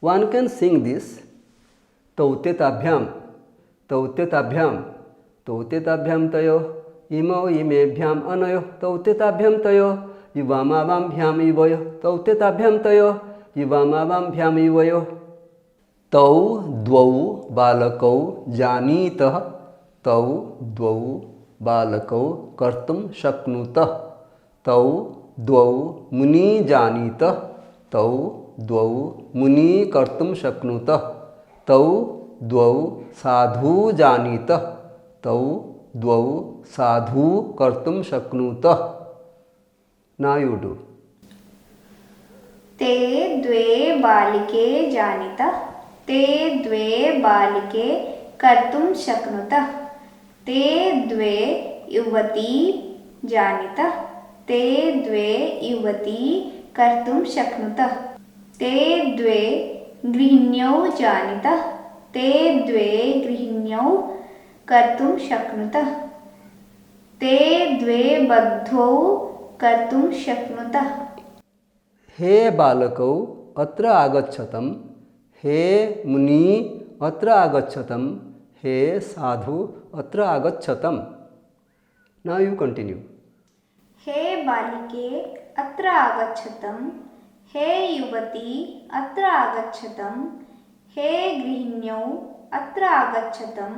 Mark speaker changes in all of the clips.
Speaker 1: One can sing this. तौत्यताभ्याम तौत्यताभ्याम तौत्यताभ्याम तयोः इमौ इमेभ्याम अनयोः तौत्यताभ्याम तयोः युवामावाम्भ्याम युवयोः तौत्यताभ्याम तयोः युवामावाम्भ्याम युवयोः। तौ द्वौ बालकौ जानीतः तौ द्वौ बालकौ कर्तुं शक्नुतः तौ द्वौ मुनी जानीतः तौ द्वौ मुनी कर्तुं शक्नुतः तौ द्वौ साधु जानीतः तौ द्वौ साधु कर्तुं शक्नुतः। Now you do.
Speaker 2: ते द्वे बालिके जानीतः ते द्वे बालिके कर्तुं शक्नुतः ते द्वे युवती जानीतः ते द्वे युवती कर्तुं शक्नुतः ते द्वे गृहिण्यौ जानीतः ते द्वे गृहिण्यौ कर्तुं शक्नुतः ते द्वे बद्धौ कर्तुं शक्नुतः।
Speaker 1: हे बालकौ अत्र आगच्छतम हे मुनि अत्र आगच्छतम हे साधु अत्र आगच्छतम। Now you continue.
Speaker 2: हे बालिके अत्र आगच्छतम हे युवती अत्र आगच्छतम हे गृहिण्यौ अत्र आगच्छतम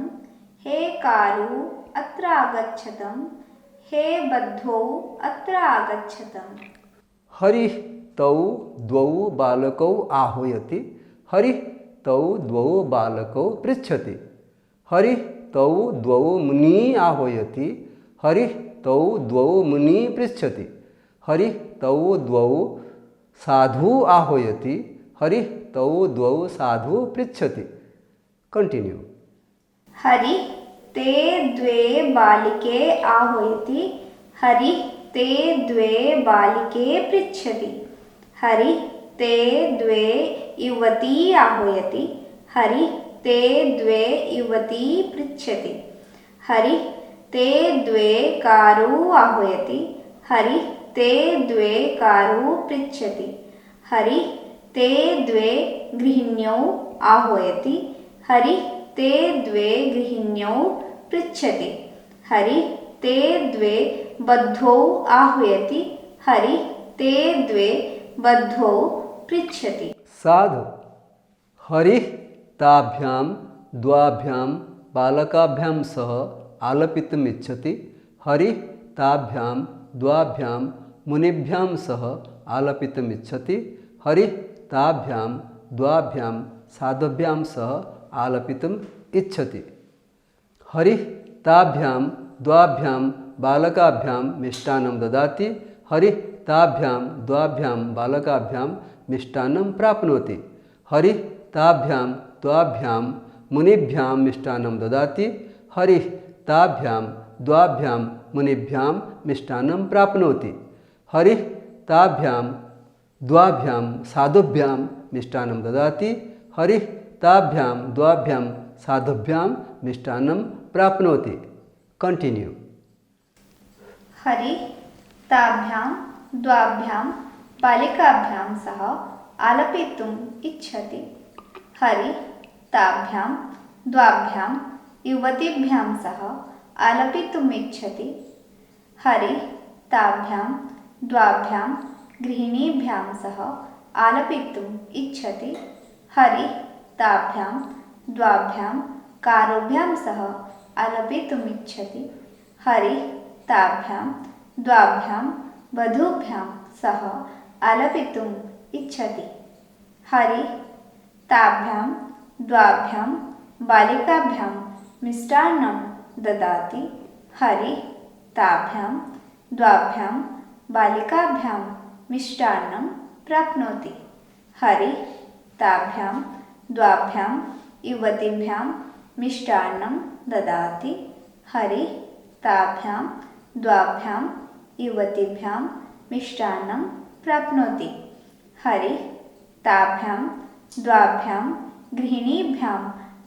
Speaker 2: हे कारु अत्र आगच्छतम हे बद्धौ अत्र आगच्छतम।
Speaker 1: हरिः तौ द्वौ बालकौ आह्वयति हरिः तौ द्वौ बालकौ पृच्छति हरिः तौ द्वौ मुनि आह्वयति हरिः तौ द्वौ मुनि पृच्छति हरिः तौ द्वौ साधु आह्वयति हरिः तौ द्वौ साधु पृच्छति। कंटिन्यू।
Speaker 2: हरिः ते द्वे बालिके आह्वयति हरिः ते द्वे बालिके पृच्छति हरिः ते द्वे युवती आह्वयति हरिः ते द्वे युवती पृच्छति हरिः ते द्वे कारु आह्वयति हरिः ते द्वे कारु पृच्छति हरिः ते द्वे गृहिण्यौ आह्वयति हरिः ते द्वे गृहिण्यौ पृच्छति हरिः ते द्वे बद्धौ आह्वयति हरिः ते द्वे बद्धौ पृच्छति।
Speaker 1: साधु। हरिः ताभ्यां द्वाभ्यां बालकाभ्यां सह आलपितुम् इच्छति हरिः ताभ्यां द्वाभ्यां मुनिभ्यां सह आलपितुम् इच्छति हरिः ताभ्यां द्वाभ्यां साधुभ्यां सह आलपितुम् इच्छति हरिः ताभ्यां द्वाभ्यां बालकाभ्यां मिष्टान्नं ददाति हरिः ताभ्यां द्वाभ्यां बालकाभ्यां मिष्टान्नं प्राप्नोति हरिः ताभ्यां द्वाभ्यां मुनिभ्यां मिष्टान्नं ददाति हरिः ताभ्यां द्वाभ्यां मुनिभ्यां मिष्टान्नं प्राप्नोति हरिः ताभ्यां द्वाभ्यां साधुभ्यां मिष्टान्नं ददाति हरिः ताभ्यां द्वाभ्यां साधुभ्यां मिष्टान्नं प्राप्नोति। कंटिन्यू।
Speaker 2: हरिः ताभ्यां द्वाभ्यां बालिकाभ्यां सह आलपितुम् इच्छति हरिः ताभ्यां द्वाभ्यां युवतीभ्यां सह आलपितुम् इच्छति हरिः ताभ्यां द्वाभ्यां गृहिणीभ्यां सह आलपितुम् इच्छति हरिः ताभ्यां द्वाभ्यां कारुभ्यां सह आलपितुम् इच्छति हरिः ताभ्यां द्वाभ्यां वधूभ्यां सह आलपितुम् इच्छति हरिः ताभ्यां द्वाभ्यां बालिकाभ्यां मिष्टान्नं ददाति हरिः ताभ्यां द्वाभ्यां बालिकाभ्यां मिष्टान्नं प्राप्नोति हरिः ताभ्यां द्वाभ्यां युवतीभ्यां मिष्टान्नं ददाति हरिः ताभ्यां द्वाभ्यां युवतीभ्यां मिष्टान्नं प्राप्नोति हरिः ताभ्यां द्वाभ्यां गृहिणीभ्यां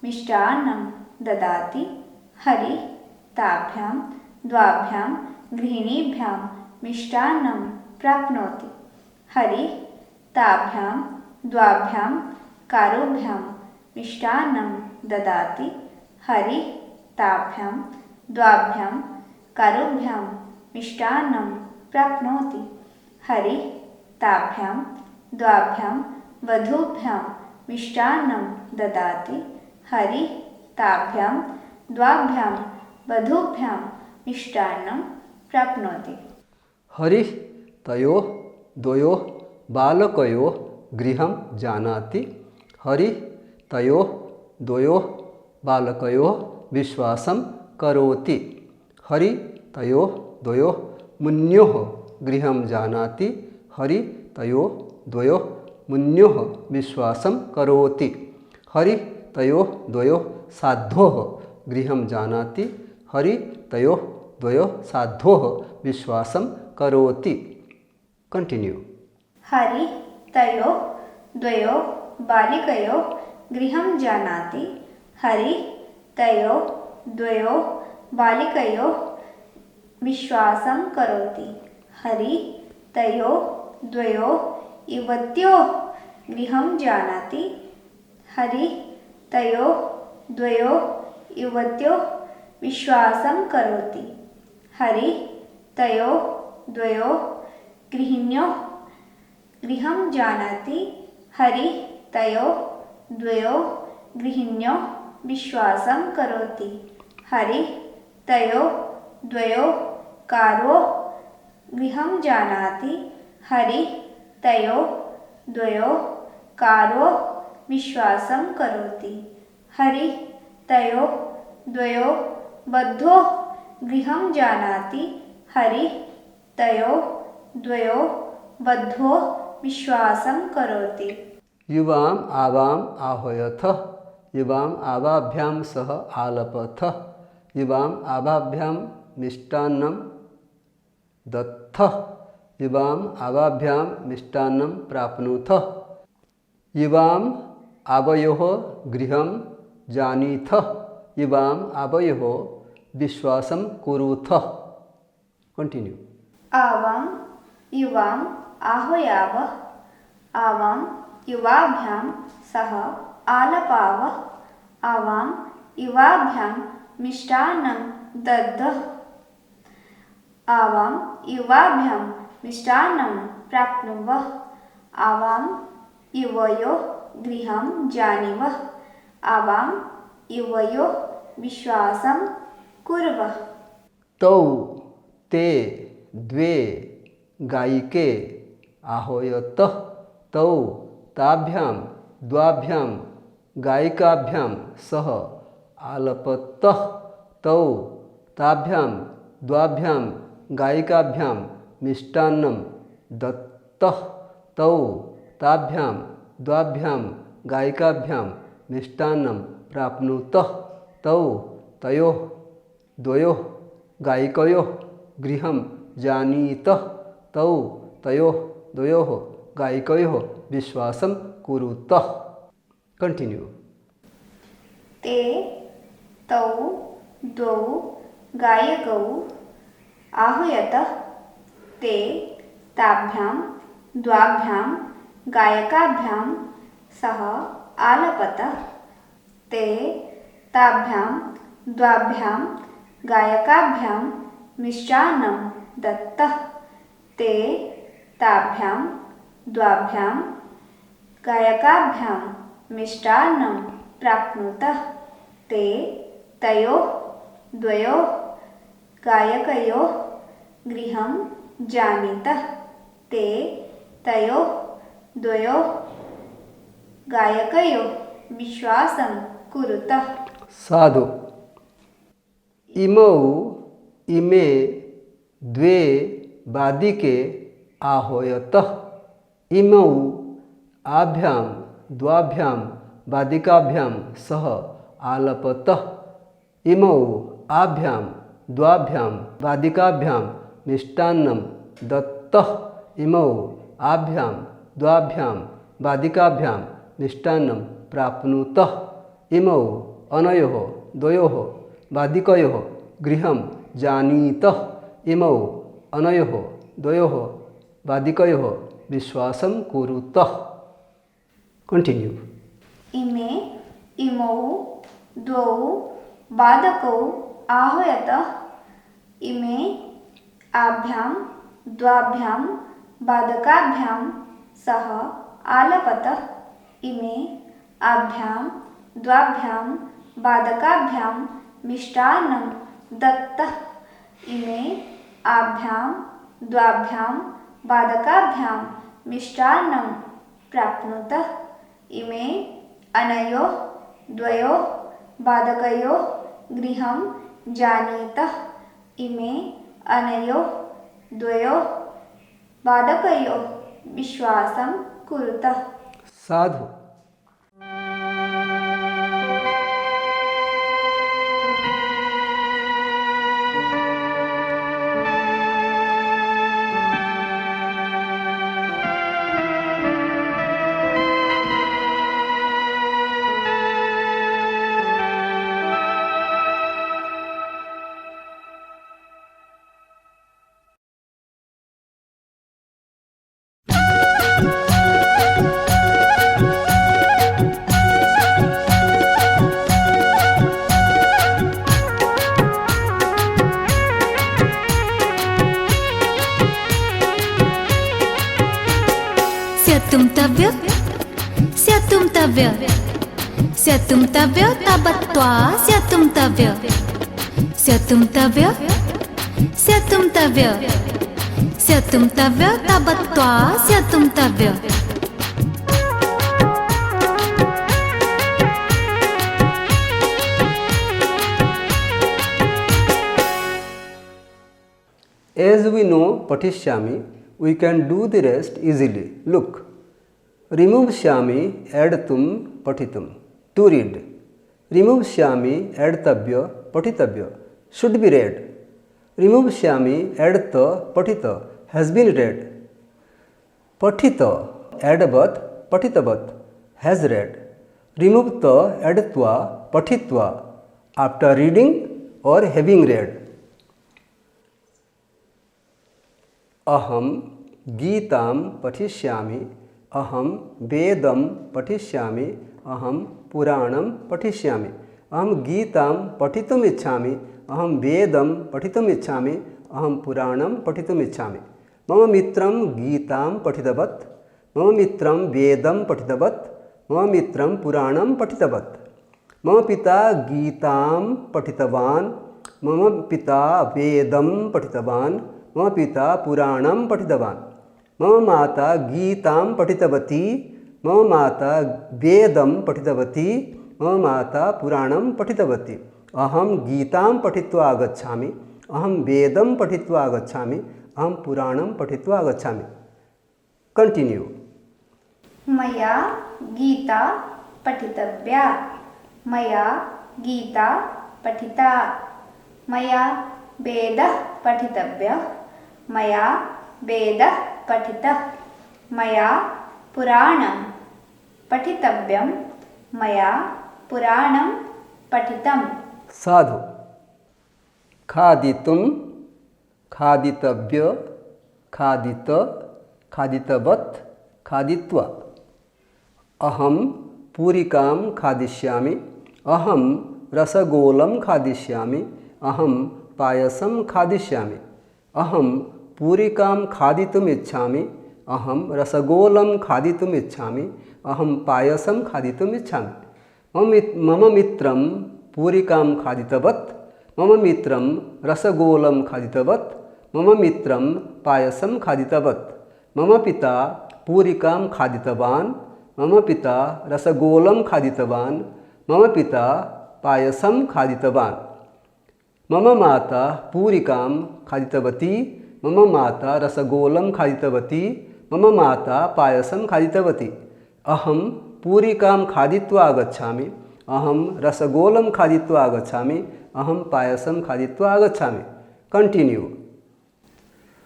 Speaker 2: मिष्टान्नं ददाति हरिः ताभ्यां द्वाभ्यां गृहिणीभ्यां मिष्टान्नं प्राप्नोति हरिः ताभ्यां द्वाभ्यां कारुभ्यां मिष्टान्नं ददाति हरिः ताभ्यां द्वाभ्यां कारुभ्यां मिष्टान्नं प्राप्नोति हरिः ताभ्यां द्वाभ्यां वधूभ्यां मिष्टान्नं ददाति हरिः ताभ्यां द्वाभ्यां वधूभ्यां मिष्टान्नं प्राप्नोति
Speaker 1: हरिः तयोः द्वयोः बालकयोः गृहं जानाति हरिः तयोः द्वयोः बालकयोः विश्वासं करोति हरिः तयोः द्वयोः मुन्योः गृहं जानाति हरिः तयोः द्वयोः मुन्योः विश्वासं करोति हरिः तयोः द्वयोः साध्वोः गृहं जानाति हरिः तयोः द्वयोः साध्वोः विश्वासं करोति कंटिन्यू
Speaker 2: हरिः तयोः द्वयोः बालिकयोः गृहं जानाति हरिः तयोः द्वयोः बालिकयोः विश्वासं करोति हरिः तयोः द्वयोः युवत्योः गृहं जानाति हरिः तयोः द्वयोः युवत्योः विश्वासं करोति हरिः तयोः द्वयोः गृहिण्योः गृहं जानाति हरिः तयोः द्वयोः गृहिण्योः विश्वासं करोति हरिः तयोः द्वयोः कारोः गृहं जानाति हरिः तयोः द्वयोः कारोः विश्वासं करोति हरिः तयोः द्वयोः बद्धोः गृहं जानाति हरिः तयोः द्वयोः बद्धोः विश्वासं करोति
Speaker 1: युवाम् आवाम् आह्वयथ युवाम् आवाभ्यां सह आलपथ युवाम् आवाभ्यां मिष्टान्नं दत्थ युवाम् आवाभ्यां मिष्टान्नं प्राप्नुथ युवाम् आवयोः गृहं जानीथ युवाम् आवयोः विश्वासं कुरुथ कंटिन्यू
Speaker 2: आवां युवाम् आह्वयावः आवां युवाभ्यां सह आलपावः आवां युवाभ्यां मिष्टान्नं दद्मः आवां युवाभ्यां मिष्टान्नं प्राप्नुवः आवां युवयोः गृहं जानीवः आवां युवयोः विश्वासं कुर्वः
Speaker 1: तौ ते द्वे गायिके आह्वयतः तौ ताभ्यां द्वाभ्यां गायिकाभ्यां सह आलपतः तौ ताभ्यां द्वाभ्यां गायिकाभ्यां मिष्टान्नं दत्तः तौ ताभ्यां द्वाभ्यां गायिकाभ्यां मिष्टान्नं प्राप्नुतः तौ तयोः द्वयोः गायिकयोः गृहं जानीतः तौ तयोः द्वयोः गायिकयोः विश्वासं कुरुतः कंटिन्यू
Speaker 2: ते तौ द्वौ गायकौ आह्वयतः ते ताभ्यां द्वाभ्यां गायकाभ्यां सह आलपतः ते ताभ्यां द्वाभ्यां गायकाभ्यां मिष्टान्नं दत्तः ते ताभ्यां द्वाभ्यां गायकाभ्यां मिष्टान्नं प्राप्नुतः ते तयोः द्वयोः गायकयोः गृहं जानीतः ते तयोः द्वयोः गायकयोः विश्वासं कुरुतः
Speaker 1: साधु इमौ इमे द्वे बादिके आह्वयतः इमौ आभ्यां द्वाभ्यां बादिकाभ्यां सह आलपतः इमौ आभ्यां द्वाभ्यां बादिकाभ्यां मिष्टान्नं दत्तः इमौ आभ्यां द्वाभ्यां बादिकाभ्यां मिष्टान्नं प्राप्नुतः इमौ अनयोः द्वयोः बादिकयोः गृहं जानीतः इमौ अनयोः द्वयोः बादिकयोः विश्वासं कुरुतः कंटिन्यू
Speaker 2: इमे इमौ द्वौ बाधकौ आहूयतः इमे आभ्यां द्वाभ्यां बाधकाभ्यां सह आलपतः इमे आभ्यां द्वाभ्यां बाधकाभ्यां मिष्टान्नं दत्तः इमे आभ्यां द्वाभ्यां बाधकाभ्यां मिष्टान्नं प्राप्नुतः इमे अनयोः द्वयोः बाधकयोः गृहं जानीतः इमे अनयोः द्वयोः बाधकयोः विश्वासं कुरुतः।
Speaker 1: साधु।
Speaker 3: स्यतुं तव्य तबत्वा स्यतुं तव्य तबत्वा स्यतुं तव्य।
Speaker 1: As we know Patishyami, we can do the rest easily. Look. Remove Shyami, add Tum, Patitum. To read. Remove Shyami, add Tabya, Patitavya. Should be read. Remove Shyami, add Ta, Patita. Has been read. Patita, add Bat, Patitabat. Has read. Remove Ta, add Tva, Patitva. After reading or having read. अहम गीतां पठिष्यामि, अहम वेदं पठिष्यामि, अहम पुराणं पठिष्यामि। अहम गीतां पठितुम् इच्छामि, अहम वेदं पठितुम् इच्छामि, अहम पुराणं पठितुम् इच्छामि। मम मित्रं गीतां पठितवत्, मम मित्रं वेदं पठितवत्, मम मित्रं पुराणं पठितवत्। मम पिता गीतां पठितवान्, मम पिता वेदं पठितवान्, मम पिता पुराणं पठितवान्। मम माता गीतां पठितवती, मम माता वेदं पठितवती, मम माता पुराणं पठितवती। अहं गीतां पठित्वा आगच्छामि, अहं वेदं पठित्वा आगच्छामि, अहं पुराणं पठित्वा आगच्छामि। कंटिन्यू।
Speaker 2: मया गीता पठितव्या, मया गीता पठिता, मया वेदः पठितव्यः, मया वेदः पठितः, मया पुराणं पठितव्यं, मया पुराणं पठितम्।
Speaker 1: साधु। खादितुं, खादितव्य, खादित, खादितवत्, खादित्वा। अहं पूरिकां खादिष्यामि, अहं रसगोलं खादिष्यामि, अहं पायसं खादिष्यामि। अहं पूरिकां खादितुम् इच्छामि, अहं रसगोलं खादितुम् इच्छामि, अहं पायसं खादितुम् इच्छामि। मम मित्रं पूरिकां खादितवत्, मम मित्रं रसगोलं खादितवत्, मम मित्रं पायसं खादितवत्। मम पिता पूरिकां खादितवान्, मम पिता रसगोलं खादितवान्, मम पिता पायसं खादितवान्। मम माता पूरिकां खादितवती, मम माता रसगोलं खादितवती, मम माता पायसं खादितवती। अहं पूरिकां खादित्वा आगच्छामि, अहं रसगोलं खादित्वा आगच्छामि, अहं पायसं खादित्वा आगच्छामि। कंटिन्यू।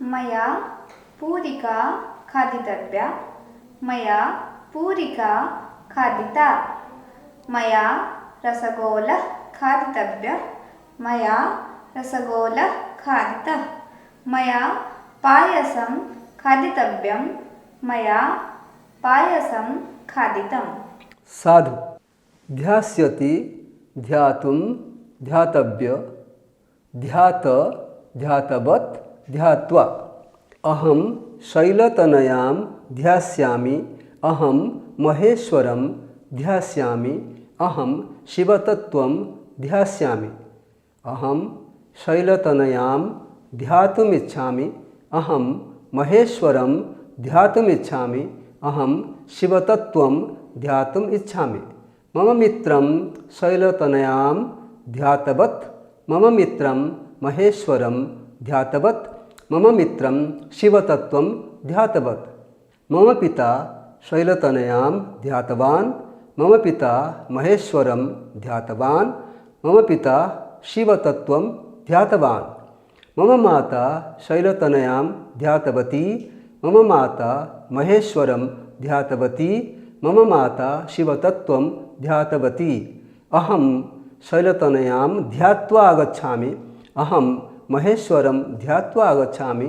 Speaker 2: मया पूरिका खादितव्या, मया पूरिका खादिता, मया रसगोलः खादितव्यः, मया रसगोलः खादितः, मया पायसं खादितव्यं, मया पायसं खादितम्।
Speaker 1: साधु। ध्यास्यति ध्यातुं ध्यातव्य ध्यात ध्यातवत् ध्यात्वा अहं शैलतनयां ध्यास्यामि अहं महेश्वरं ध्यास्यामि अहं शिवतत्त्वं ध्यास्यामि अहं शैलतनयां ध्यातुमिच्छामि अहं महेश्वरं ध्यातुमिच्छामि अहं शिवतत्त्वं ध्यातुम् इच्छामि मम मित्रं शैलतनयां ध्यातवत् मम मित्रं महेश्वरं ध्यातवत् मम मित्रं शिवतत्त्वं ध्यातवत् मम पिता शैलतनयां ध्यातवान् मम पिता महेश्वरं ध्यातवान् मम पिता शिवतत्त्वं ध्यातवान् मम माता शैलतनयां ध्यातवती मम माता महेश्वरं ध्यातवती मम माता शिवतत्त्वं ध्यातवती अहं शैलतनयां ध्यात्वा आगच्छामि अहं महेश्वरं ध्यात्वा आगच्छामि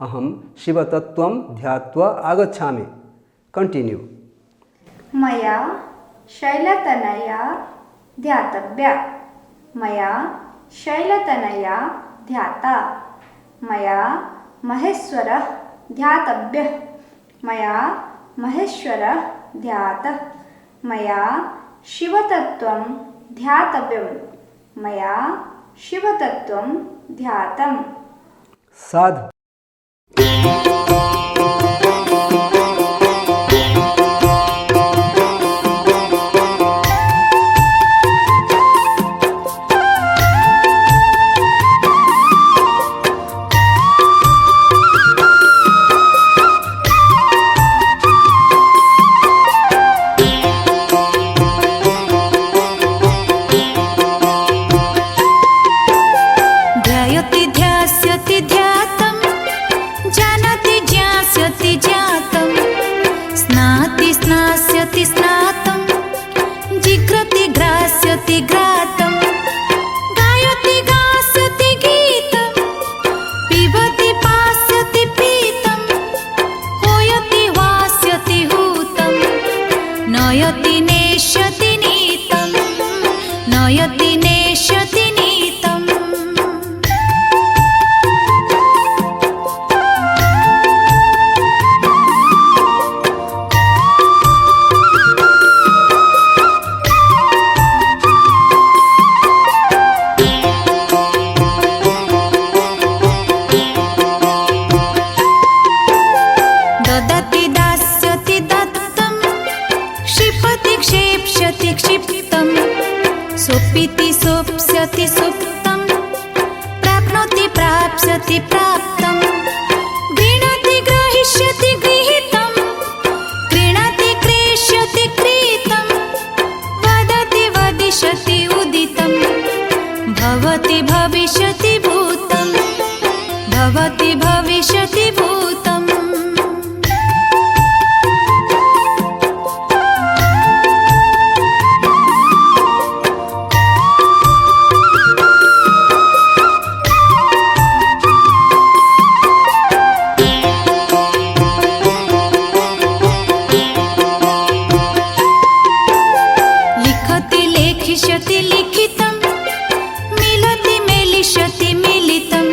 Speaker 1: अहं शिवतत्त्वं ध्यात्वा आगच्छामि कंटिन्यू
Speaker 2: मया शैलतनया ध्यातव्या मया शैलतनया ध्याता मया महेश्वरः ध्यातव्यः मया महेश्वरः ध्यातः मया शिवतत्त्वं ध्यातव्यं मया शिवतत्त्वं ध्यातम्
Speaker 1: साधु
Speaker 3: ध्यायति ध्यास्यति ध्यातं जानाति ज्ञास्यति ज्ञातं स्नाति स्नास्यति स्नातं जिघ्रति ग्रास्यति घ्रातं गायति गास्यति गीतं पिबति पास्यति पीतं होयति वास्यति हूतं नयति नेष्यति नीतं नयति नेष्यति नीतम् ददति दास्यति दत्तं क्षिपति क्षेप्स्यति क्षिप्तं सोप्यति सोप्स्यति सुप्तं प्राप्नोति प्राप्स्यति प्राप्तं गृह्णाति ग्रहीष्यति गृहीतं क्रीणाति क्रेष्यति क्रीतं वदति वदिष्यति उदितं भवति भविष्यति भूतं भवति भविष्यति भूतम् लिखति लेखिष्यति लिखितं मिलति मेलिष्यति मिलितं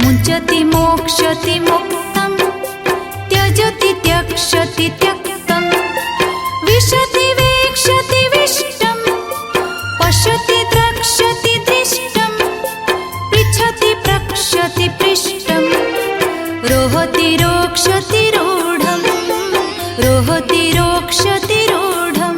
Speaker 3: मुञ्चति मोक्ष्यति मुक्तं त्यजति त्यक्ष्यति त्यक्तं विशति वेक्ष्यति विष्टं पश्यति द्रक्ष्यति दृष्टं पृच्छति प्रक्ष्यति पृष्टं रोहति रोक्ष्यति रूढं रोहति रोक्ष्यति रूढम्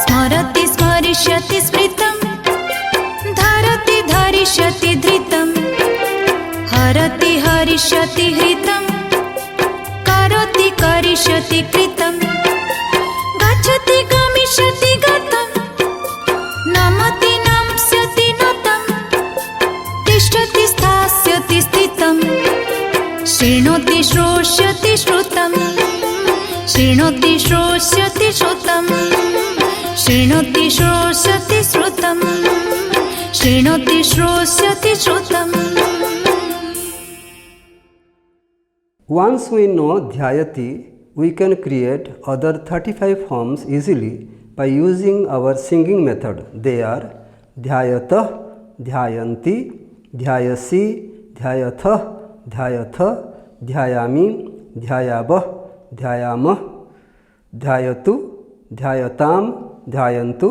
Speaker 3: स्मरति स्मरिष्यति स्मृतं धरति धरिष्यति धृतं हरति हरिष्यति हृतं करोति करिष्यति कृतं गच्छति गमिष्यति गतं नमति नम्स्यति नतं तिष्ठति स्थास्यति स्थितं शृणोति श्रोष्यति श्रुतं शृणोति श्रोष्यति श्रुतं शृणोति श्रोष्यति श्रुतं शृणोति श्रोष्यति श्रुतम्.
Speaker 1: Once we know Dhyayati, we can create other 35 forms easily by using our singing method. They are Dhyayatah, Dhyayanti, Dhyayasi, Dhyayathah, Dhyayatha, Dhyayami, Dhyayabah, Dhyayamah, Dhyayatu, Dhyayatam, Dhyayantu,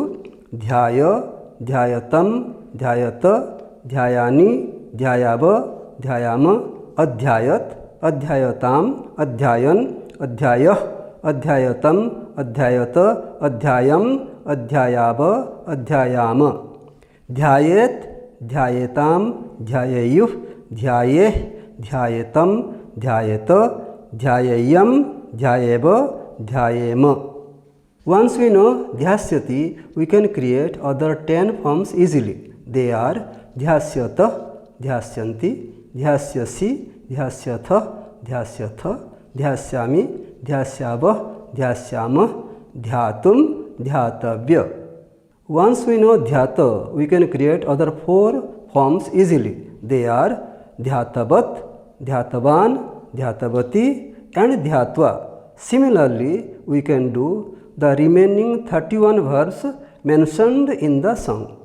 Speaker 1: Dhyaya, Dhyayatam, Dhyayata, Dhyayani, Dhyayava, Dhyayama, Adhyayat, अध्यायताम, अध्यायन, अध्यायः, अध्यायतम, अध्यायत, अध्यायम, अध्यायाव, अध्यायाम. ध्यायेत, ध्यायेताम, ध्यायेयुः, ध्यायेः, ध्यायेतम, ध्यायेत, ध्यायेयम, ध्यायेव, ध्यायेम. Once we know Dhyasyati, we can create other 10 forms easily. They are Dhyasyatah, Dhyasyanti, Dhyasyasi, ध्यास्यथ, ध्यास्यथ, ध्यास्यामि, ध्यास्यावः, ध्यास्यामः, ध्यातुम, ध्यातव्य. Once we know Dhyata, we can create other 4 forms easily. They are Dhyatavat, Dhyatavan, Dhyatavati and Dhyatva. Similarly, we can do the remaining 31 verbs mentioned in the song.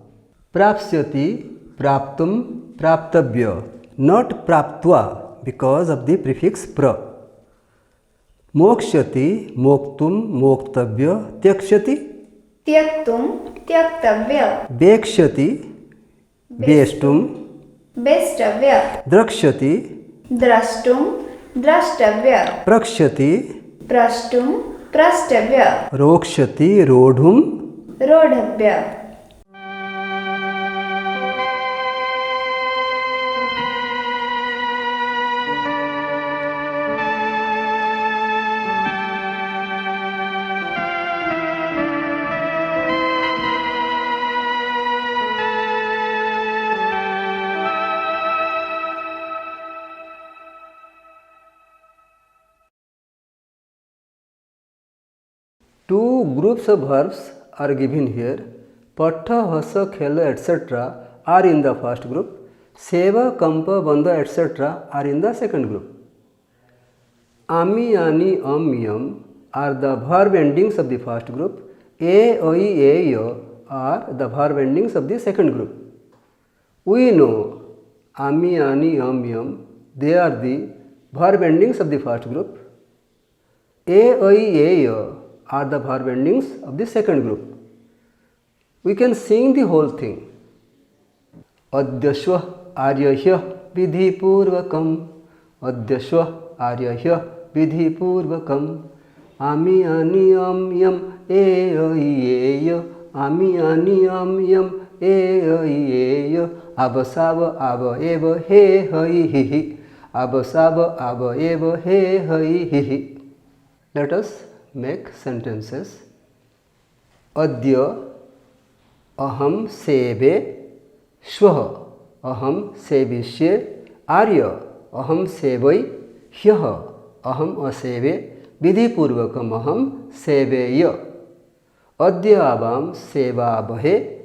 Speaker 1: Prapsyati, praptum, praptavya, not praptva, because of the prefix pra. Mokshati, moktum, moktavya, tyakshati.
Speaker 2: त्यक्तुम त्यक्तव्य.
Speaker 1: Bekshati, bestum.
Speaker 2: बेष्टव्य.
Speaker 1: Drakshati,
Speaker 2: द्रष्टुम द्रष्टव्य.
Speaker 1: prakshati.
Speaker 2: प्रष्टुम प्रष्टव्य.
Speaker 1: Rokshati, rodhum.
Speaker 2: रोढव्य.
Speaker 1: Two groups of verbs are given here. Patha, hasa, khela, etc. are in the first group. Seva, kampa, bandha, etc. are in the second group. Ami, ani, yam are the verb endings of the first group. E, oi, yo are the verb endings of the second group. We know ami, ani, yam, they are the verb endings of the first group. E, oi, yo are the verb endings of the second group. We can sing the whole thing. Adyashva aryahya vidhi purvakam. Adyashva aryahya vidhi purvakam. Ami ani yam e ya. Ami ani yam e ya. Abasava ava eva he hai hi. Abasava ava eva he hai hi. Let us make sentences. Adya aham sebe shvah aham sebishye arya aham sevai hyah aham aseve vidhi purvakam aham seveya. Adya avam sevabahe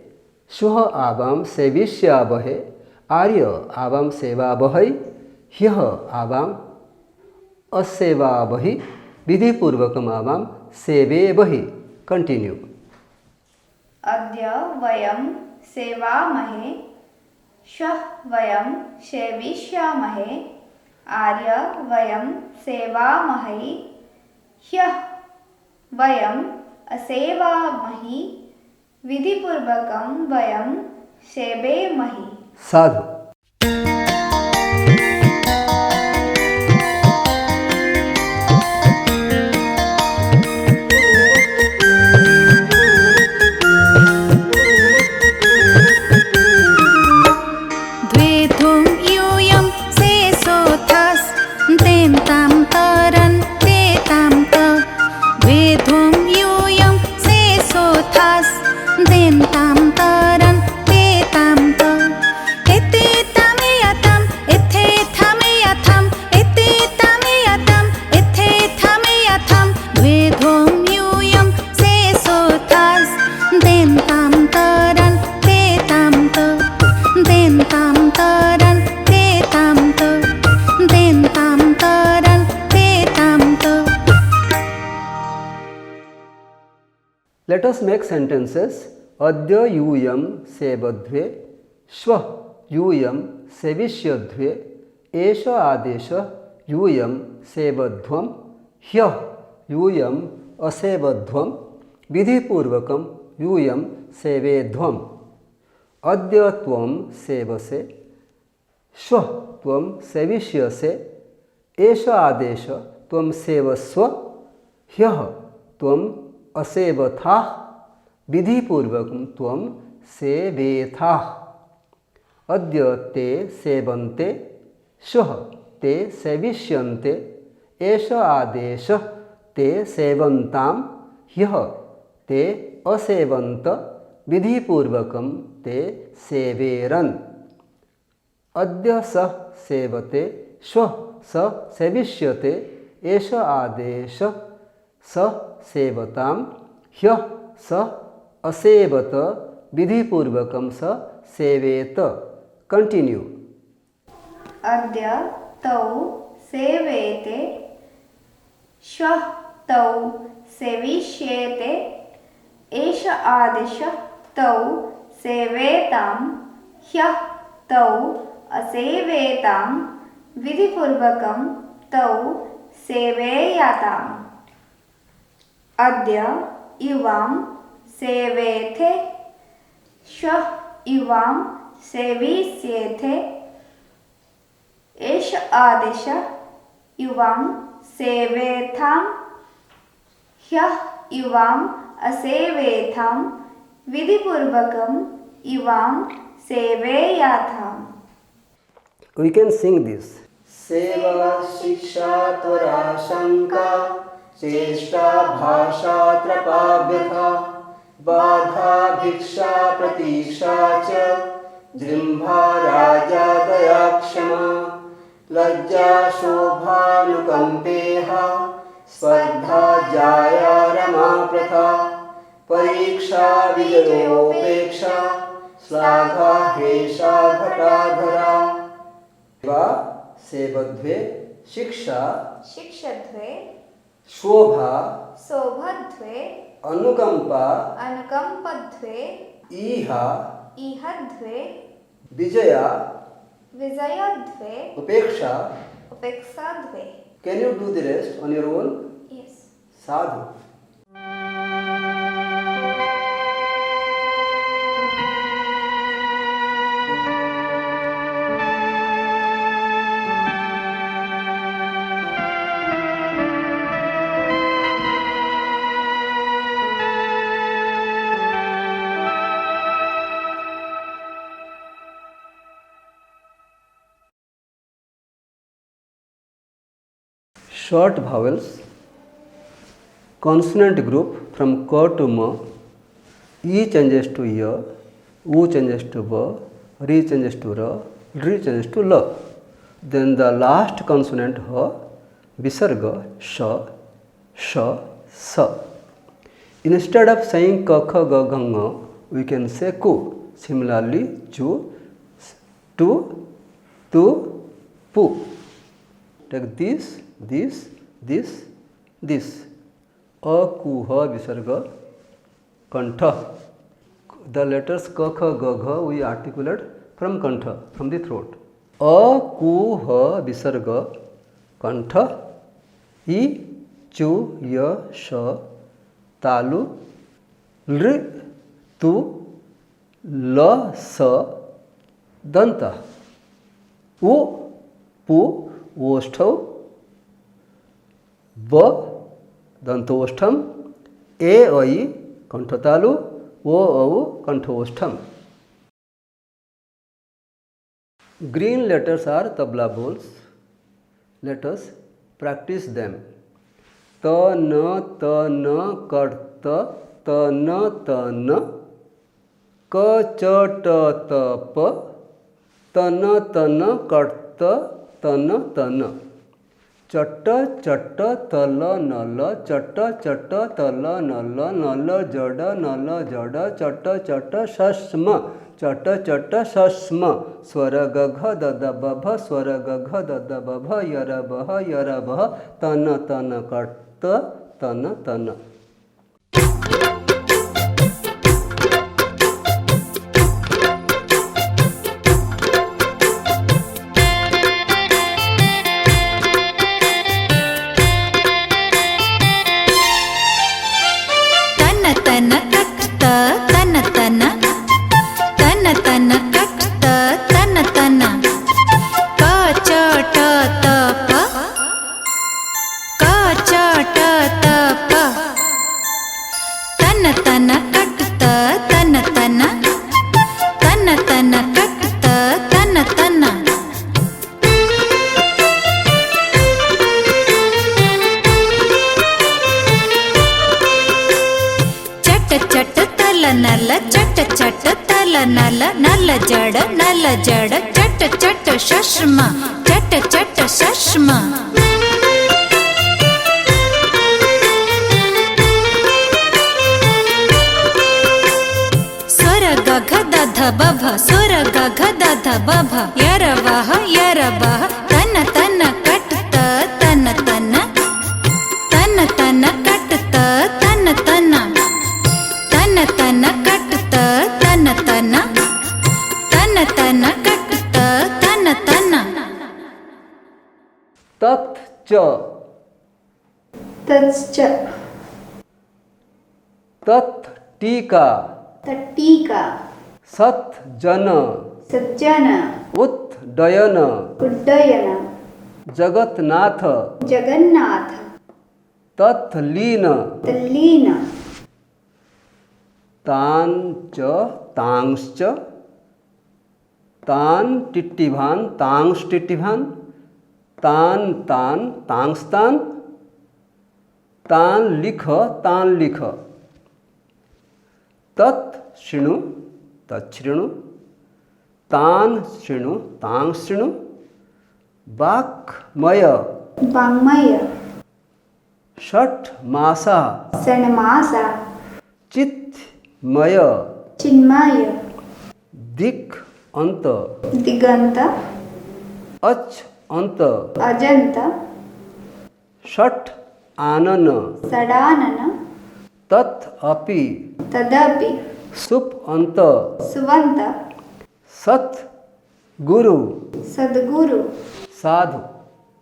Speaker 1: shvah avam sevishyabahe arya avam sevabahai hyah avam asevabahi विधि पूर्वकम आवाम सेवे बहि. Continue.
Speaker 2: अद्य वयं सेवामहे. श्वः वयं सेविष्यामहे. आर्य वयं सेवामहे. ह्यः वयं असेवामहि. विधिपूर्वकं वयं सेवेमहि.
Speaker 1: साधु.
Speaker 3: Tam taran te tam ta, ete
Speaker 1: Let us make sentences. Adya yuyam sebadhve, shvah yuyam sevishyadhve, esha adesha yuyam sebadhvam, hyah यूयम असेवध्वम विधिपूर्वकम यूयम सेवेध्वम अद्य त्वम सेवसे श्वः त्वम सेविष्यसे एष आदेश त्वम सेवस्व ह्यः त्वम असेवथाः विधिपूर्वकम त्वम सेवेथाः अद्य ते सेवन्ते श्वः ते सेविष्यन्ते एष आदेश ते सेवन्ताम ह्यः ते असेवन्त विधिपूर्वकम ते सेवेरन् अद्य सः सेवते श्वः सः सेविष्यते एष आदेश सः सेवताम ह्यः सः असेवत विधिपूर्वकम सः सेवेत कंटिन्यू
Speaker 2: अद्य तौ सेवेते श्वः तौ सेविष्येते एष आदेशः तौ सेवेतां ह्यः तौ असेवेतां विधिपूर्वकं तौ सेवेयाताम् अद्य युवां सेवेथे श्वः युवां सेविष्येथे एष आदेशः युवां सेवेथां ह्यः युवाम् असेवेथां विधिपूर्वकं युवां सेवेयाथाम्.
Speaker 1: We can sing this. सेवा शिक्षा त्वरा शंका चेष्टा भाषा त्रपाभ्यथा बाधा भिक्षा प्रतीक्षा च जृम्भा राजा दया क्षमा लज्जा शोभानुकंपेह स्पर्धा जाया रमा प्रथा परीक्षा विजयोपेक्षा श्लाघा हेषा घटाधरा सेवा सेवध्वे शिक्षा
Speaker 2: शिक्षध्वे
Speaker 1: शोभा
Speaker 2: शोभध्वे
Speaker 1: अनुकंपा
Speaker 2: अनुकंपध्वे
Speaker 1: ईहा
Speaker 2: इहध्वे
Speaker 1: विजया
Speaker 2: विजयध्वे
Speaker 1: उपेक्षा
Speaker 2: उपेक्षाध्वे.
Speaker 1: Can you do the rest on your own?
Speaker 2: Yes.
Speaker 1: Sadhu. Short vowels, consonant group from K to M, E changes to Y, U changes to V, R changes to R, R changes to L. Then the last consonant H, Visarga, Sh, Sh, S. Instead of saying K, Kh, G, G, Ng, we can say Ku. Similarly, Chu, Tu, Tu, Pu. Take this, this. A, Ku, Ha, Visarga, Kantha. The letters K, Kh, G, Gh we articulate from Kantha, from the throat. A, Ku, Ha, Visarga, Kantha. I, Chu, Ya, Sha, Talu, Lr, Tu, La, Sa, Danta. U, Pu, ओष्ठव ब दंतोष्ठम ए ऐ कंठतालु ओ औ कंठोष्ठम. Green letters are tabla bowls. Let us practice them. Ta na kat ta na ka cha ta ta pa ta kat तन चट्ट चट्ट तल नल चट्ट चट्ट तल नल नल जड चट्ट चट्ट शस्म चट्ट चट्ट शस्म स्वर गघ दद बभ स्वर गघ दद बभ यर बह तन कट्ट तन.
Speaker 3: तन तन कटत तन तन तन तन कटत तन तन चट चट तल नल चट चट तल नल नल जड़ चट चट शश्मा चट चट शश्मा स्वर गघ दध बभ स्वर गघ दध बभ यरवः तन तन कटत तन तन तन तन कटत तन तन तन तन कटत तन तन तन तन कटत तन तन
Speaker 1: तत् च
Speaker 2: तच्च
Speaker 1: तत् टीका
Speaker 2: तट्टीका
Speaker 1: सत् जन
Speaker 2: सज्जन
Speaker 1: उद्डयन
Speaker 2: उड्डयन
Speaker 1: जगन्नाथ
Speaker 2: जगन्नाथ
Speaker 1: तत्लीन
Speaker 2: तल्लीन
Speaker 1: तान च तांश्च तान टिट्टिभान तांश टिट्टिभान तान तान तांस्तान तान लिख तत् शृणु तच्छृणु तान शृणु तां शृणु वाक्मय
Speaker 2: वाङ्मय
Speaker 1: षट् मासा
Speaker 2: षण्मासा
Speaker 1: चित्मय
Speaker 2: चिन्मय
Speaker 1: दिक् अंत
Speaker 2: दिगंत
Speaker 1: अच अंत
Speaker 2: अजंत
Speaker 1: षट् आनन
Speaker 2: षडानन
Speaker 1: तत् अपि
Speaker 2: तदपि
Speaker 1: सुप अंत
Speaker 2: सुवंत
Speaker 1: सत् गुरु
Speaker 2: सद्गुरु
Speaker 1: साधु